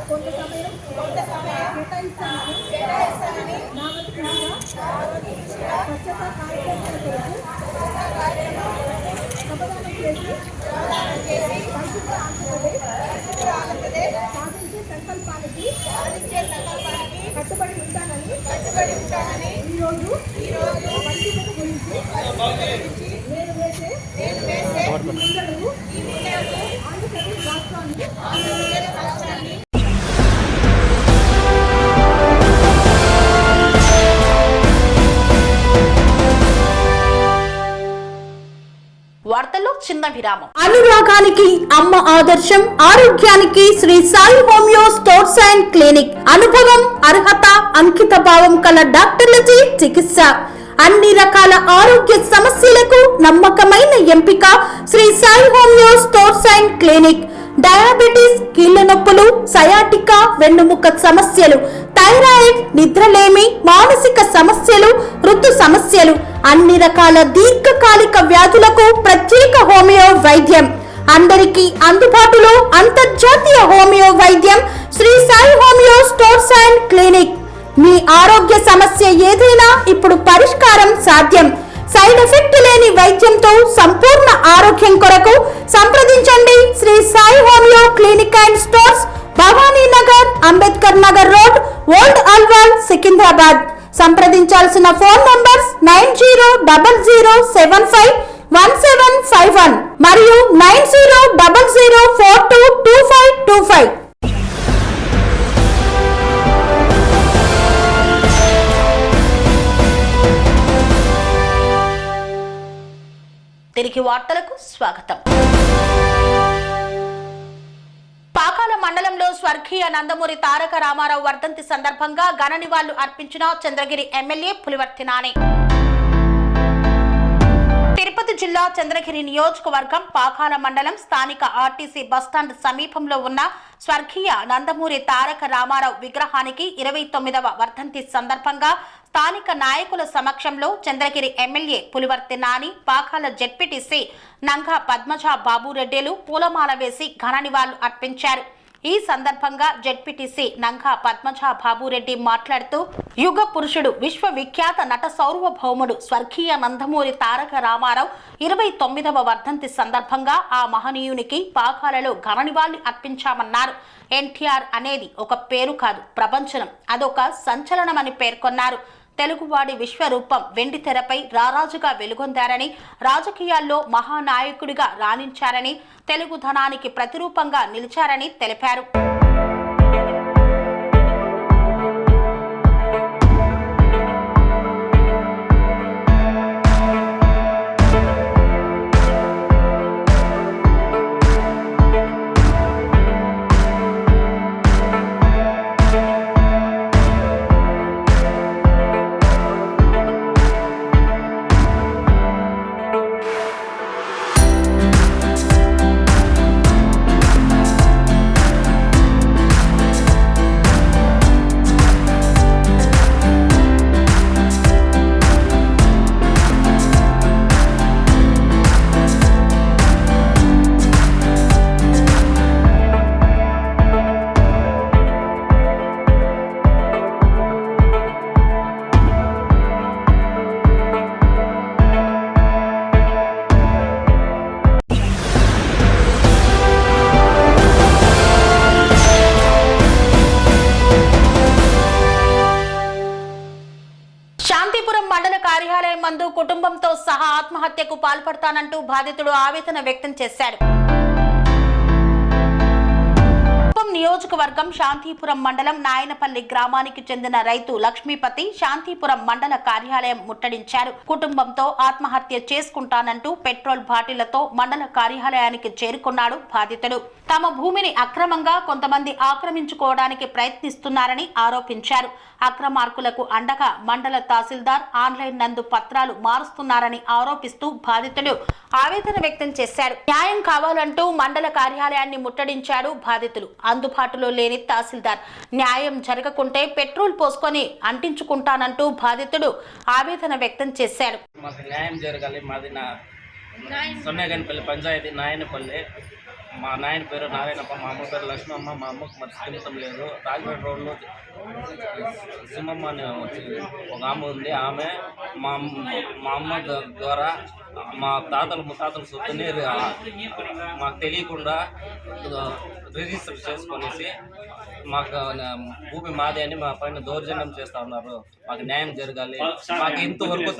కొంత సమయం కేటాయిస్తానని నా వంతు స్వచ్ఛతా కార్యక్రమాల కొరకు శ్రమదానం చేసి పరిశుభ్ర ఆంధ్రప్రదేశ్ సాధించే సంకల్పానికి కట్టుబడి ఉంటానని ఈరోజు పరిశుభ్రత గురించి నేను వేసే ఈ ముందడుగు ఆంధ్రప్రదేశ్ రాష్ట్రాన్ని వార్తల్లో చిన్న విరామం. అనురాగానికి అమ్మ ఆదర్శం, ఆరోగ్యానికి Sri Sai homeo stores and clinic. అనుభవం, అర్హత, అంకిత భావం కల డాక్టర్లచే చికిత్స. అన్ని రకాల ఆరోగ్య సమస్యలకు నమ్మకమైన ఎంపిక Sri Sai homeo stores and clinic. Diabetes, కీళ్ల నొప్పులు, సయాటికా, వెన్నుముక సమస్యలు, థైరాయిడ్, నిద్రలేమి, మానసిక సమస్యలు, ఋతు సమస్యలు, అన్ని రకాల దీర్ఘకాలిక వ్యాధులకు ప్రత్యేక హోమియో వైద్యం. అందరికీ అందుబాటులో అంతర్జాతీయ హోమియో వైద్యం Shri Sai homeo stores and clinic. మీ ఆరోగ్య సమస్య ఏదైనా ఇప్పుడు పరిష్కారం సాధ్యం. సైడ్ ఎఫెక్ట్ లేని వైద్యంతో సంపూర్ణ ఆరోగ్యం కొరకు సంప్రదించండి Shri Sai homeo clinic and stores, Bhavani Nagar, Ambedkar Nagar road, old Alwal, Secunderabad. సంప్రదించాల్సిన ఫోన్ నంబర్స్ 9000751751 మరియు 9000422525. తిరిగి వార్తలకు స్వాగతం. పాకాల మండలంలో స్వర్గీయ నందమూరి తారక రామారావు వర్ధంతి సందర్భంగా ఘన నివాళులు అర్పించిన చంద్రగిరి ఎమ్మెల్యే పులివర్తి నాని. తిరుపతి జిల్లా చంద్రగిరి నియోజకవర్గం పాకాల మండలం స్థానిక ఆర్టీసీ బస్టాండ్ సమీపంలో ఉన్న స్వర్గీయ నందమూరి తారక రామారావు విగ్రహానికి 29వ వర్ధంతి సందర్భంగా స్థానిక నాయకుల సమక్షంలో చంద్రగిరి ఎమ్మెల్యే పులివర్తి నాని, పాకాల జెడ్పీటీసీ నంగా పద్మజ బాబురెడ్డిలు పూలమాల వేసి ఘన నివాళులు అర్పించారు. ఈ సందర్భంగా జెడ్పీటీసీ నంగా పద్మజ బాబురెడ్డి మాట్లాడుతూ, యుగ పురుషుడు, విశ్వవిఖ్యాత నట సార్వభౌముడు స్వర్గీయ నందమూరి తారక రామారావు 29వ వర్ధంతి సందర్భంగా ఆ మహనీయునికి పాకాలలో ఘన నివాళులు అర్పించామన్నారు. ఎన్టీఆర్ అనేది ఒక పేరు కాదు, ప్రపంచనం, అదొక సంచలనమని పేర్కొన్నారు. తెలుగువాడి విశ్వరూపం వెండి తెరపై రారాజుగా వెలుగొందారని, రాజకీయాల్లో మహానాయకుడిగా రాణించారని, తెలుగుధనానికి ప్రతిరూపంగా నిలిచారని తెలిపారు. కార్యాలయం మందు కుటుంబంతో సహా ఆత్మహత్యకు పాల్పడతానంటూ బాధితుడు ఆవేదన వ్యక్తం చేశాడు. నియోజక నియోజకవర్గం శాంతిపురం మండలం నాయనపల్లి గ్రామానికి చెందిన రైతు లక్ష్మీపతి శాంతిపురం మండల కార్యాలయం ముట్టడించారు. కుటుంబంతో ఆత్మహత్య చేసుకుంటానంటూ పెట్రోల్ బాటిళ్లతో మండల కార్యాలయానికి చేరుకున్నాడు బాధితుడు. తమ భూమిని అక్రమంగా కొంతమంది ఆక్రమించుకోవడానికి ప్రయత్నిస్తున్నారని ఆరోపించారు. అక్రమార్కులకు అండగా మండల తహసీల్దార్ ఆన్లైన్ నందు పత్రాలు మారుస్తున్నారని ఆరోపిస్తూ బాధితుడు ఆవేదన వ్యక్తం చేశారు. న్యాయం కావాలంటూ మండల కార్యాలయాన్ని ముట్టడించాడు బాధితులు. అందుబాటులో లేని తహసీల్దార్ న్యాయం జరగకుంటే పెట్రోల్ పోసుకొని అంటించుకుంటానంటూ బాధితుడు ఆవేదన వ్యక్తం చేశాడు. మాకు న్యాయం జరగాలి. మాది సొన్నగనపల్లి పంచాయతీ నాయనపల్లి. మా నాయన పేరు నారాయణప్ప, మా అమ్మ పేరు లక్ష్మమ్మ. మా అమ్మకు మరి స్థిమితం లేదు. రాజమండ్రి రోడ్లో సింహమ్మ అని ఒక ఆమె ఉంది. ఆమె మా అమ్మ ద్వారా మా తాతలు ముత్తాతల సొత్తుని మాకు తెలియకుండా రిజిస్టర్ చేసుకొనేసి మాకు భూమి మాదే అని మా పైన దౌర్జన్యం చేస్తూ ఉన్నారు. మాకు న్యాయం జరగాలి. మాకు ఇంతవరకు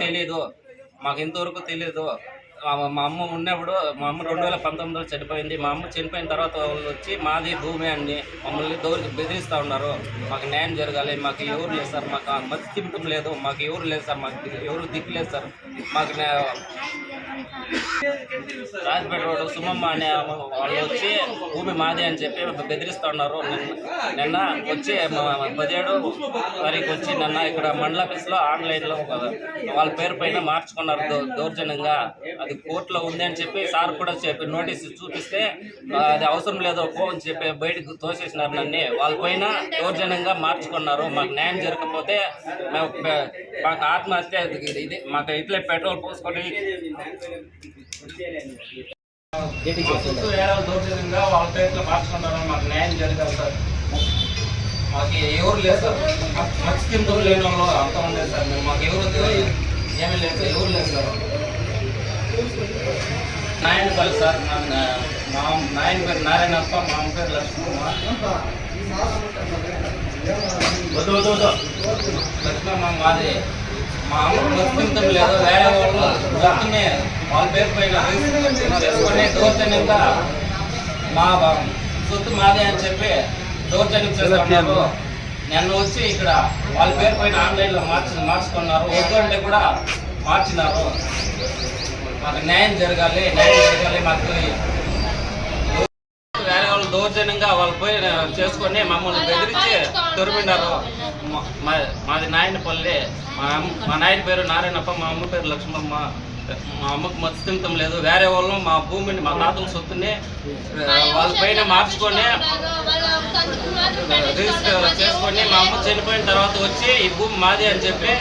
తెలియదు. మా అమ్మ ఉన్నప్పుడు, మా అమ్మ 2019లో చనిపోయింది. మా అమ్మ చనిపోయిన తర్వాత వాళ్ళు వచ్చి మాది భూమి అని మమ్మల్ని బెదిరిస్తూ ఉన్నారు. మాకు న్యాయం జరగాలి. మాకు ఎవరు లేదు సార్, మాకు మతి తింపం లేదు, మాకు ఎవరు లేదు సార్, మాకు ఎవరు దిక్కు లేదు సార్. మాకు రాజపేట రోడ్డు సుమమ్మ అనే వాళ్ళు వచ్చి భూమి మాది అని చెప్పి బెదిరిస్తూ ఉన్నారు. నిన్న వచ్చి 17 తారీఖు వచ్చి నిన్న ఇక్కడ మండల ఆఫీస్లో ఆన్లైన్లో వాళ్ళ పేరు పైన మార్చుకున్నారు దౌర్జన్యంగా. అది కోర్టులో ఉంది అని చెప్పి సార్ కూడా చెప్పి నోటీస్ చూపిస్తే అది అవసరం లేదో పో అని చెప్పి బయటకు తోసేసినారు. నన్ను వాళ్ళ పైన దౌర్జన్యంగా మార్చుకున్నారు. మాకు న్యాయం జరగకపోతే మాకు ఆత్మహత్య ఇది మాకు ఇట్లే పెట్రోల్ పోసుకొని దౌర్జన్యంగా వాళ్ళ పేరులో మార్చుకున్నారు. మాకు న్యాయం జరగాలి సార్. మాకు ఎవరు లేదు సార్. మత్స్యంతో లేని వాళ్ళు అంతా ఉండేది సార్. మాకు ఎవరు ఏమీ లేదు, ఎవరు లేదు సార్. నాయనపల్లి సార్. మా నాయన పేరు నారాయణప్ప, మా అమ్మ పేరు లక్ష్మమ్మ. లక్ష్మమ్మ మాది. మా అమ్మకు మత్స్యంతం లేదు. వేరే వాళ్ళు దొరుకునే వాళ్ళ పేరు పైన చేసుకొని దౌర్జన్యంగా మా సొత్తు మాదే అని చెప్పి దౌర్జన్యం చేస్తున్నారు. నిన్న వచ్చి ఇక్కడ వాళ్ళ పేరు పైన ఆన్లైన్లో మార్చుకున్నారు. వద్దు అంటే కూడా మార్చినారు. మాకు న్యాయం జరగాలి. మాకు వేరే వాళ్ళు దౌర్జన్యంగా వాళ్ళ పోయి చేసుకొని మమ్మల్ని బెదిరించి తొరిమినారు. మాది నాయనపల్లి. మా నాయన పేరు నారాయణప్ప, మా అమ్మ పేరు లక్ష్మమ్మ. మా అమ్మకు మత్స్యంతం లేదు. వేరే వాళ్ళు మా భూమిని, మా తాతల సొత్తుని వాళ్ళ పైన మార్చుకొని రిజిస్టర్ చేసుకొని మా అమ్మ చనిపోయిన తర్వాత వచ్చి ఈ భూమి మాది అని చెప్పి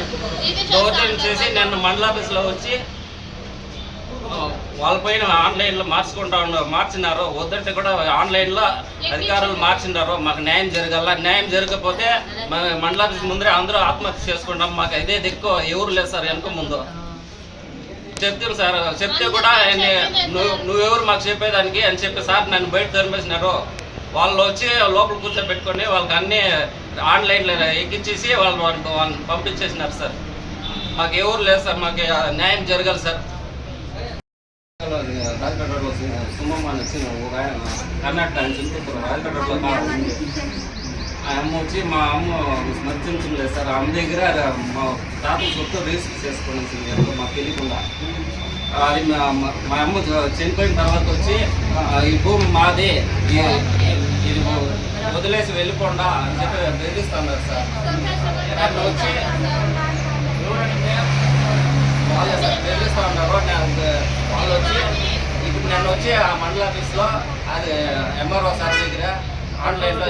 దౌర్జన్యం చేసి నన్ను మండల ఆఫీస్లో వచ్చి వాళ్ళ పైన ఆన్లైన్లో మార్చినారు. వద్దంటే కూడా ఆన్లైన్లో అధికారులు మార్చినారు. మాకు న్యాయం జరగాల. న్యాయం జరగకపోతే మండల ఆఫీస్ ముందరే అందరూ ఆత్మహత్య చేసుకుంటాం. మాకు ఇదే దిక్కు ఎవరు లేదు సార్. వెనక ముందు చెప్తారు సార్. చెప్తే కూడా నువ్వెవరు మాకు చెప్పేదానికి అని చెప్పి సార్ నన్ను బయట తరిమేసినారు. వాళ్ళు వచ్చి లోపల కూర్చోబెట్టుకొని వాళ్ళకి అన్నీ ఆన్లైన్లో ఎక్కించేసి వాళ్ళని పంపించేసినారు సార్. మాకు ఎవరు లేదు సార్. మాకు న్యాయం జరగాలి సార్. రాజపేట రోడ్లో సుమమ్మ అని వచ్చి ఒక ఆయన కర్ణాటక అని చింతూరు రాజపేట రోడ్లో కావాలి. ఆ అమ్మ వచ్చి మా అమ్మ మర్చించలేదు సార్. అమ్మ దగ్గర మా తాత సొత్తు రిజిస్టర్ చేసుకునేసి మాకు తెలియకుండా. అది మా అమ్మ చనిపోయిన తర్వాత వచ్చి ఈ భూమి మాది, ఇది వదిలేసి వెళ్ళిపోండా అని చెప్పి బెదిరిస్తున్నారు సార్. అట్లా వచ్చి వాళ్ళు బెదిరిస్తూ ఉన్నారు. వాళ్ళు వచ్చి ఇప్పుడు నన్ను వచ్చి ఆ మండల ఆఫీస్లో అది ఎంఆర్ఓ సార్ దగ్గర ఆన్లైన్లో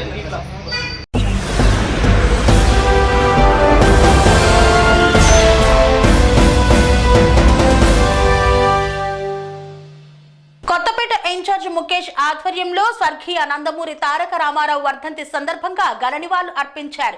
కొత్తపేట ఇన్ఛార్జ్ ముఖేష్ ఆధ్వర్యంలో స్వర్గీయ నందమూరి తారక రామారావు వర్ధంతి సందర్భంగా ఘననివాళులు అర్పించారు.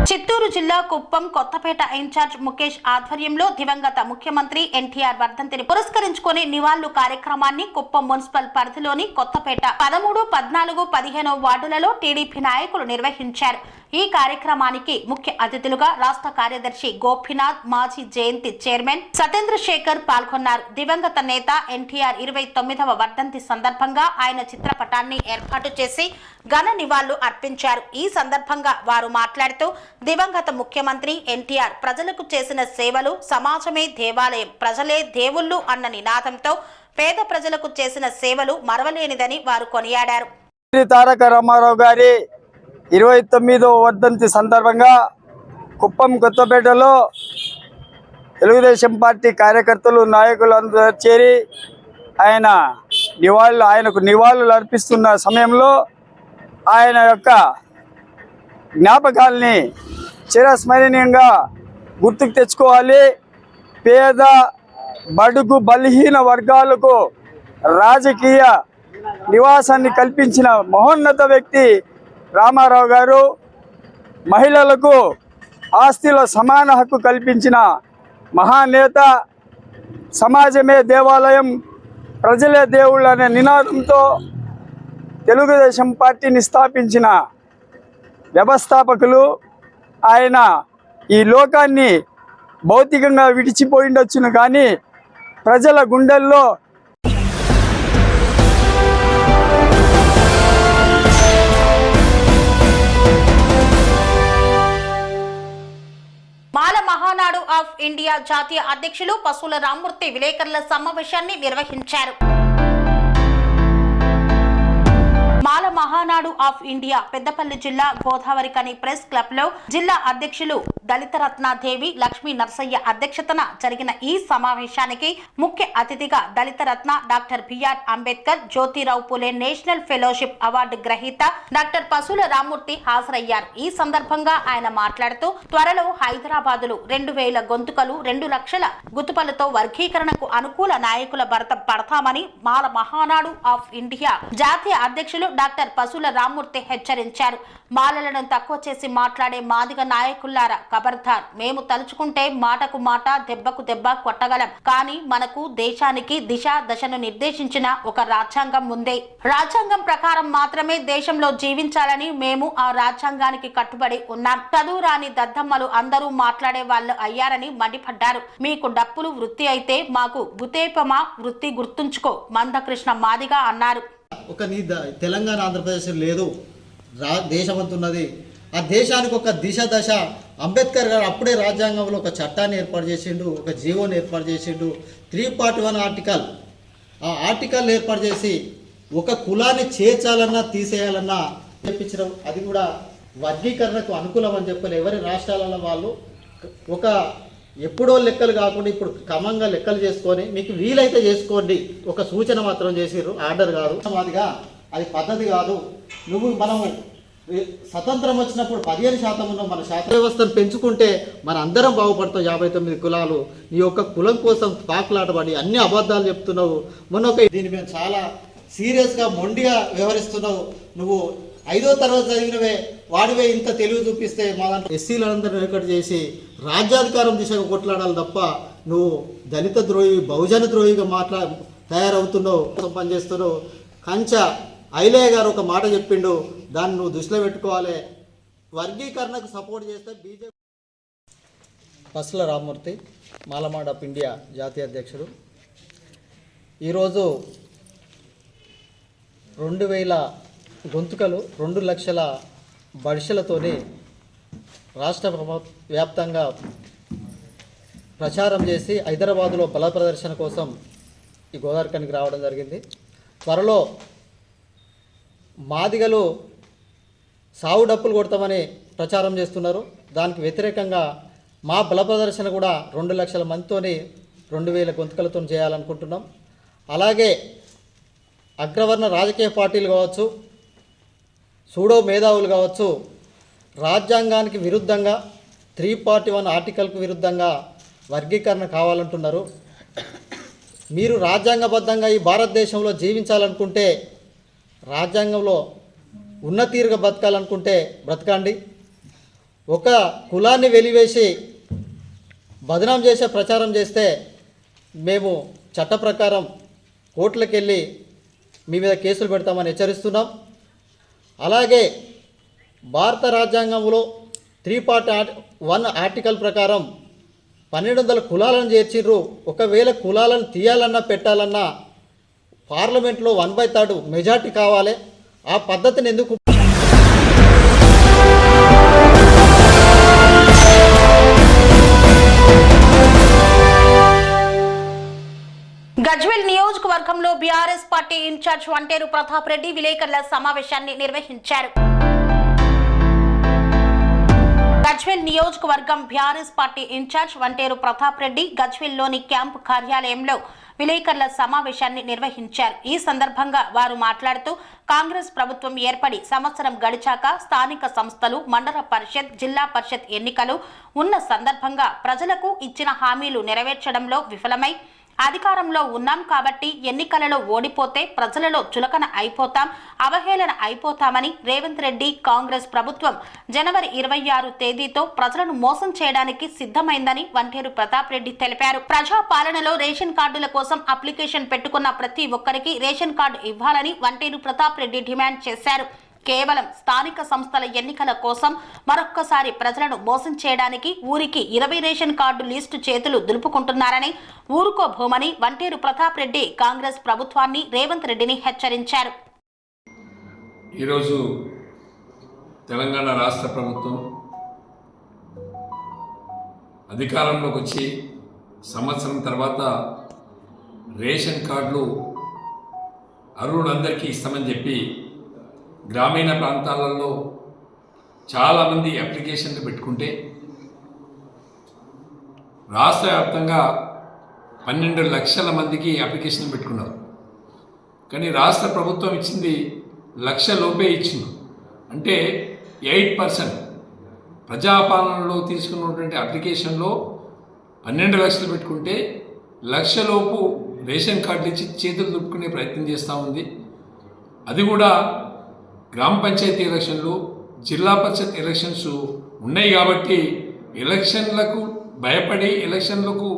చిత్తూరు జిల్లా కుప్పం కొత్తపేట ఇన్ఛార్జ్ ముఖేష్ ఆధ్వర్యంలో దివంగత ముఖ్యమంత్రి ఎన్టీఆర్ వర్ధంతిని పురస్కరించుకుని నివాళులు కార్యక్రమాన్ని కుప్పం మున్సిపల్ పరిధిలోని కొత్తపేట 13, 14, 15 వార్డులలో టీడీపీ నాయకులు నిర్వహించారు. ఈ కార్యక్రమానికి ముఖ్య అతిథులుగా రాష్ట్ర కార్యదర్శి గోపినాథ్, మాజీ జయంతి చైర్మన్ సతేంద్ర శేఖర్ పాల్గొన్నారు. దివంగత నేత ఎన్టీఆర్ 29వ వర్ధంతి సందర్భంగా ఆయన చిత్రపటాన్ని ఏర్పాటు చేసి ఘన నివాళులు అర్పించారు. ఈ సందర్భంగా వారు మాట్లాడుతూ దివంగత ముఖ్యమంత్రి ఎన్టీఆర్ ప్రజలకు చేసిన సేవలు సమాజమే దేవాలయం, ప్రజలే దేవుళ్ళు అన్న నినాదంతో పేద ప్రజలకు చేసిన సేవలు మరవలేనిదని వారు కొనియాడారు. తారక రామారావు గారి 29వ వర్ధంతి సందర్భంగా కుప్పం కొత్తపేటలో తెలుగుదేశం పార్టీ కార్యకర్తలు, నాయకులందరూ చేరి ఆయనకు నివాళులు అర్పిస్తున్న సమయంలో ఆయన యొక్క జ్ఞాపకాల్ని చిరస్మరణీయంగా గుర్తుకు తెచ్చుకోవాలి. పేద బడుగు బలహీన వర్గాలకు రాజకీయ నివాసాన్ని కల్పించిన మహోన్నత వ్యక్తి రామారావు గారు. మహిళలకు ఆస్తిలో సమాన హక్కు కల్పించిన మహానేత, సమాజమే దేవాలయం, ప్రజలే దేవుళ్ళు అనే నినాదంతో తెలుగుదేశం పార్టీని స్థాపించిన వ్యవస్థాపకులు. ఆయన ఈ లోకాన్ని భౌతికంగా విడిచిపోయిండొచ్చును, కానీ ప్రజల గుండెల్లో మాల మహానాడు ఆఫ్ ఇండియా జాతీయ అధ్యక్షులు పశువుల రామ్మూర్తి విలేకరుల సమావేశాన్ని నిర్వహించారు. మాల మహానాడు ఆఫ్ ఇండియా పెద్దపల్లి జిల్లా గోదావరికని ప్రెస్ క్లబ్ లో జిల్లా అధ్యక్షులు దళిత రత్నాదేవి లక్ష్మీ నర్సయ్య అధ్యక్షతన జరిగిన ఈ సమావేశానికి ముఖ్య అతిథిగా దళిత రత్న doctor BR Ambedkar Jyotirao Phule national fellowship award గ్రహీత డాక్టర్ పశువుల రామ్మూర్తి హాజరయ్యారు. ఈ సందర్భంగా ఆయన మాట్లాడుతూ త్వరలో హైదరాబాదులో 2000 గొంతుకలు 2 లక్షల గుతుపలతో వర్గీకరణకు అనుకూల నాయకుల భరత పడతామని మాల మహానాడు ఆఫ్ ఇండియా జాతీయ అధ్యక్షులు డాక్టర్ పశువుల రామ్మూర్తి హెచ్చరించారు. మాలలను తక్కువ చేసి మాట్లాడే మాదిగ నాయకుల్లారా ఖబర్దార్. మేము తలుచుకుంటే మాటకు మాట, దెబ్బకు దెబ్బ కొట్టగలం. కానీ మనకు దేశానికి దిశ దశను నిర్దేశించిన ఒక రాజ్యాంగం ఉంది. రాజ్యాంగం ప్రకారం మాత్రమే దేశంలో జీవించాలని మేము ఆ రాజ్యాంగానికి కట్టుబడి ఉన్నాం. చదువురాని దద్దమ్మలు అందరూ మాట్లాడే వాళ్ళు అయ్యారని మండిపడ్డారు. మీకు డప్పులు వృత్తి అయితే మాకు గుతేపమా వృత్తి గుర్తుంచుకో మందకృష్ణ మాదిగా అన్నారు. ఒక నీ తెలంగాణ ఆంధ్రప్రదేశ్ లేదు, దేశమంతున్నది. ఆ దేశానికి ఒక దిశ దశ అంబేద్కర్ గారు అప్పుడే రాజ్యాంగంలో ఒక చట్టాన్ని ఏర్పాటు చేసిండు, ఒక జీవోని ఏర్పాటు చేసిండు. 341 ఆర్టికల్, ఆ ఆర్టికల్ ఏర్పాటు చేసి ఒక కులాన్ని చేర్చాలన్నా తీసేయాలన్నా చెప్పించడం, అది కూడా వర్గీకరణకు అనుకూలం అని చెప్పాలి. ఎవరి రాష్ట్రాలలో వాళ్ళు ఒక ఎప్పుడో లెక్కలు కాకుండా ఇప్పుడు క్రమంగా లెక్కలు చేసుకొని మీకు వీలైతే చేసుకోండి, ఒక సూచన మాత్రం చేసిర్రు, ఆర్డర్ కాదు. మాదిగా అది పద్ధతి కాదు. మనము స్వతంత్రం వచ్చినప్పుడు 15% ఉన్న మన శాస్త్ర వ్యవస్థను పెంచుకుంటే మన అందరం బాగుపడతాం. 59 కులాలు నీ యొక్క కులం కోసం పాకులాటపడి అన్ని అబద్ధాలు చెప్తున్నావు. దీని మీద చాలా సీరియస్గా మొండిగా వ్యవహరిస్తున్నావు. నువ్వు 5వ తరగతి చదివినవే వాడివే ఇంత తెలివి చూపిస్తే మా దాంట్లో ఎస్సీలందరూ రికార్డు చేసి రాజ్యాధికారం దిశగా కొట్లాడాలి తప్ప నువ్వు దళిత ద్రోహి, బహుజన ద్రోహిగా తయారవుతున్నావు, పనిచేస్తున్నావు. కంచా ఐలయ్య గారు ఒక మాట చెప్పిండు, దాన్ని నువ్వు దృష్టిలో పెట్టుకోవాలి. వర్గీకరణకు సపోర్ట్ చేస్తే బీజేపీ. పశువుల రామ్మూర్తి మాలమాడ్ ఆఫ్ ఇండియా జాతీయ అధ్యక్షుడు. ఈరోజు 2000 గొంతుకలు 2 లక్షల బడిసెలతోని రాష్ట్ర వ్యాప్తంగా ప్రచారం చేసి హైదరాబాదులో బల ప్రదర్శన కోసం ఈ గోదావరికనికి రావడం జరిగింది. త్వరలో మాదిగలు సావు డప్పులు కొడతామని ప్రచారం చేస్తున్నారు. దానికి వ్యతిరేకంగా మా బల ప్రదర్శన కూడా 2 లక్షల మందితోని 2000 గొంతుకలతో చేయాలనుకుంటున్నాం. అలాగే అగ్రవర్ణ రాజకీయ పార్టీలు కావచ్చు, సూడో మేధావులు కావచ్చు, రాజ్యాంగానికి విరుద్ధంగా 341 ఆర్టికల్కు విరుద్ధంగా వర్గీకరణ కావాలంటున్నారు. మీరు రాజ్యాంగబద్ధంగా ఈ భారతదేశంలో జీవించాలనుకుంటే, రాజ్యాంగంలో ఉన్నతీరుగా బతకాలనుకుంటే బ్రతకండి. ఒక కులాన్ని వెలివేసి బదనాం చేసే ప్రచారం చేస్తే మేము చట్ట ప్రకారం కోర్టులకు వెళ్ళి మీ మీద కేసులు పెడతామని హెచ్చరిస్తున్నాం. అలాగే భారత రాజ్యాంగంలో 3.1 ఆర్టికల్ ప్రకారం 1200 కులాలను చేర్చిర్రు. ఒకవేళ కులాలను తీయాలన్నా పెట్టాలన్నా పార్లమెంట్లో 1/3 మెజార్టీ కావాలి. ఆ పద్ధతిని ఎందుకు గజ్వేల్ నియోజకవర్గంలో బీఆర్ఎస్ పార్టీ ఇన్ఛార్జ్ వంటేరు ప్రతాప్ రెడ్డి విలేకరుల సమావేశాన్ని నిర్వహించారు. గజ్వేల్ నియోజకవర్గం బీఆర్ఎస్ పార్టీ ఇన్ఛార్జ్ వంటేరు ప్రతాప్ రెడ్డి గజ్వేల్లోని క్యాంపు కార్యాలయంలో విలేకరుల సమావేశాన్ని నిర్వహించారు. ఈ సందర్భంగా వారు మాట్లాడుతూ కాంగ్రెస్ ప్రభుత్వం ఏర్పడి సంవత్సరం గడిచాక స్థానిక సంస్థలు, మండల పరిషత్, జిల్లా పరిషత్ ఎన్నికలు ఉన్న సందర్భంగా ప్రజలకు ఇచ్చిన హామీలు నెరవేర్చడంలో విఫలమై అధికారంలో ఉన్నాం కాబట్టి ఎన్నికలలో ఓడిపోతే ప్రజలలో చులకన అయిపోతాం, అవహేళన అయిపోతామని రేవంత్ రెడ్డి కాంగ్రెస్ ప్రభుత్వం జనవరి 26 తేదీతో ప్రజలను మోసం చేయడానికి సిద్ధమైందని వంటేరు ప్రతాప్ రెడ్డి తెలిపారు. ప్రజా పాలనలో రేషన్ కార్డుల కోసం అప్లికేషన్ పెట్టుకున్న ప్రతి ఒక్కరికి రేషన్ కార్డు ఇవ్వాలని వంటేరు ప్రతాప్ రెడ్డి డిమాండ్ చేశారు. కేవలం స్థానిక సంస్థల ఎన్నికల కోసం మరొక్కసారి ప్రజలను మోసం చేయడానికి ఊరికి 20 రేషన్ కార్డు లిస్టు చేతులు దులుపుకుంటున్నారని, ఊరుకోబోమని వంటేరు ప్రతాప్ రెడ్డి కాంగ్రెస్ ప్రభుత్వాన్ని, రేవంత్ రెడ్డిని హెచ్చరించారు. ఈరోజు తెలంగాణ రాష్ట్ర ప్రభుత్వం అధికారంలోకి వచ్చి సంవత్సరం తర్వాత రేషన్ కార్డులు అర్హులందరికీ ఇస్తామని చెప్పి గ్రామీణ ప్రాంతాలలో చాలామంది అప్లికేషన్లు పెట్టుకుంటే రాష్ట్ర వ్యాప్తంగా 12 లక్షల మందికి అప్లికేషన్లు పెట్టుకున్నారు. కానీ రాష్ట్ర ప్రభుత్వం ఇచ్చింది 1 లక్ష లోపే ఇచ్చింది. అంటే 8% ప్రజాపాలనలో తీసుకున్నటువంటి అప్లికేషన్లో 12 లక్షలు పెట్టుకుంటే 1 లక్ష లోపు రేషన్ కార్డులు ఇచ్చి చేతులు దుప్పుకునే ప్రయత్నం చేస్తూ ఉంది. అది కూడా గ్రామ పంచాయతీ ఎలక్షన్లు, జిల్లా పరిషత్ ఎలక్షన్స్ ఉన్నాయి కాబట్టి ఎలక్షన్లకు భయపడి ఎలక్షన్లకు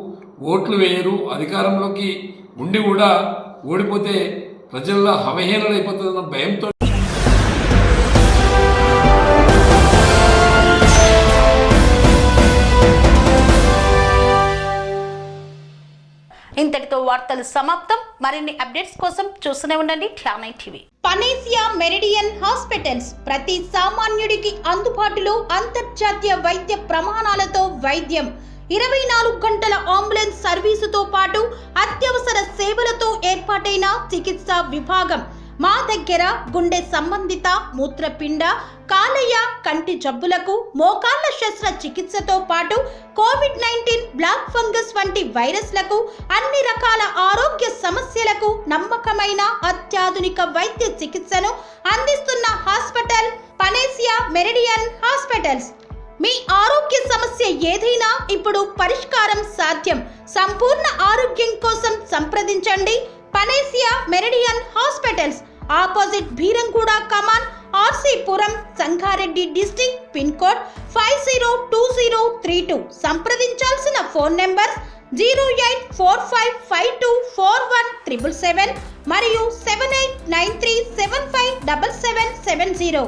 ఓట్లు వేయరు. అధికారంలోకి ఉండి కూడా ఓడిపోతే ప్రజల్లో అవహేళన అయిపోతుందన్న భయంతో ఇంతటితో వార్తలు సమాప్తం. మరిన్ని అప్డేట్స్ కోసం చూస్తూనే ఉండండి ఠానై టీవీ. పనేసియా మెరిడియన్ హాస్పిటల్స్ ప్రతి సామాన్యుడికి అందుబాటులో అంతర్జాతీయ వైద్య ప్రమాణాలతో వైద్యం, 24 గంటల అంబులెన్స్ సర్వీసుతో పాటు అత్యవసర సేవలతో ఏర్పాటైన చికిత్సా విభాగం. మా దగ్గర గుండె సంబంధిత, మూత్రపిండ, కాలేయ, కంటి జబ్బులకు, మోకాళ్ల శస్త్ర చికిత్సతో పాటు కోవిడ్-19, బ్లాక్ ఫంగస్ వంటి వైరస్లకు, అన్ని రకాల ఆరోగ్య సమస్యలకు నమ్మకమైన అత్యాధునిక వైద్య చికిత్సను అందిస్తున్న హాస్పిటల్ పనేసియా మెరిడియన్ హాస్పిటల్స్. మీ ఆరోగ్య సమస్య ఏదైనా ఇప్పుడు పరిష్కారం సాధ్యం. సంపూర్ణ ఆరోగ్యం కోసం సంప్రదించండి Panacea Meridian hospitals, opposite Beeramguda Kaman, RC Puram, Sangareddy district, pin code 502032. సంప్రదించాల్సిన ఫోన్ నెంబర్ 0845524177 మరియు 7893757770.